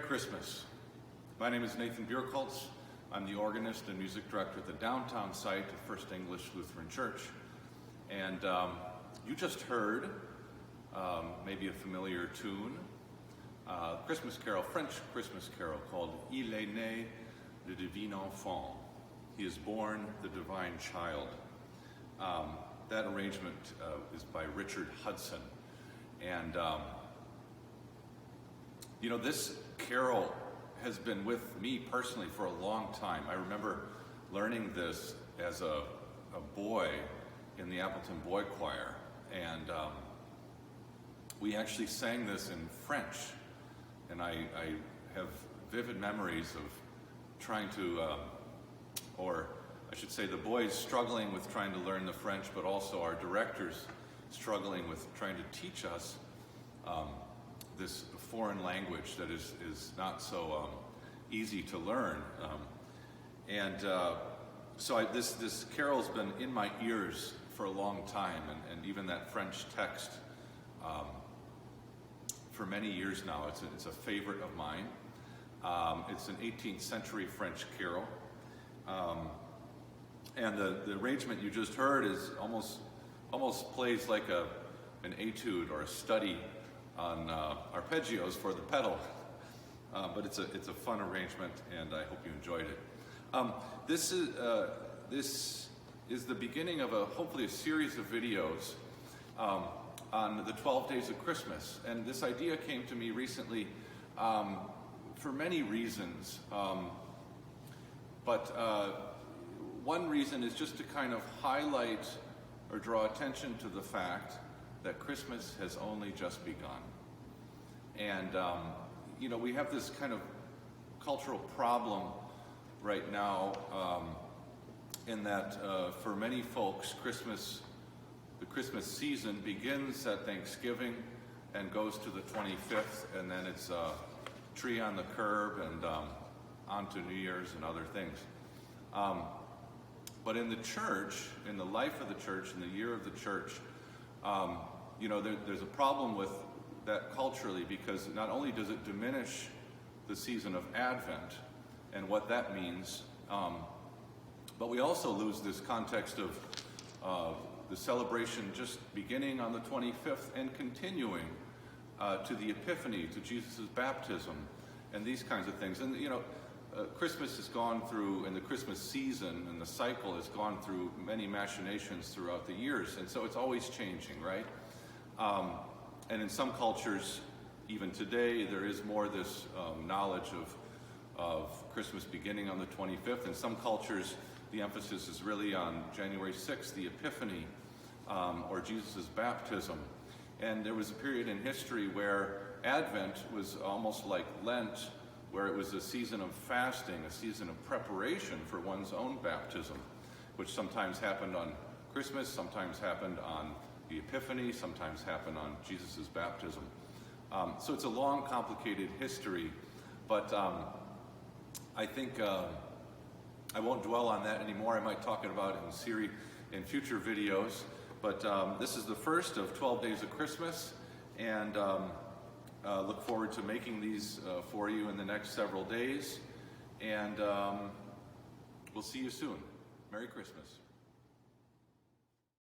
Christmas. My name is Nathan Birkholz. I'm the organist and music director at the downtown site of First English Lutheran Church. And you just heard maybe a familiar tune, Christmas carol, French Christmas carol called Il est né le divin enfant. He is born the divine child. That arrangement is by Richard Hudson. And you know, this carol has been with me personally for a long time. I remember learning this as a boy in the Appleton Boy Choir, and we actually sang this in French, and I have vivid memories of trying to, or I should say the boys struggling with trying to learn the French, but also our directors struggling with trying to teach us this foreign language that is not so easy to learn. So this carol's been in my ears for a long time, and even that French text for many years now. It's a favorite of mine. It's an 18th century French carol. And the arrangement you just heard is almost plays like an etude or a study on arpeggios for the pedal, but it's a fun arrangement, and I hope you enjoyed it. This is the beginning of hopefully a series of videos on the 12 days of Christmas, and this idea came to me recently for many reasons, but one reason is just to kind of highlight or draw attention to the fact that Christmas has only just begun. And, you know, we have this kind of cultural problem right now in that for many folks, the Christmas season begins at Thanksgiving and goes to the 25th, and then it's tree on the curb and on to New Year's and other things. But in the church, in the life of the church, in the year of the church, you know, there's a problem with that culturally, because not only does it diminish the season of Advent and what that means, but we also lose this context of the celebration just beginning on the 25th and continuing to the Epiphany, to Jesus' baptism, and these kinds of things. And, you know, Christmas has gone through, and the Christmas season and the cycle has gone through many machinations throughout the years, and so it's always changing, right? And in some cultures, even today, there is more this knowledge of Christmas beginning on the 25th. In some cultures, the emphasis is really on January 6th, the Epiphany, or Jesus' baptism. And there was a period in history where Advent was almost like Lent, where it was a season of fasting, a season of preparation for one's own baptism, which sometimes happened on Christmas, sometimes happened on the Epiphany, sometimes happened on Jesus' baptism. So it's a long, complicated history, but I think I won't dwell on that anymore. I might talk about it in future videos, but this is the first of 12 Days of Christmas, and look forward to making these for you in the next several days, and we'll see you soon. Merry Christmas.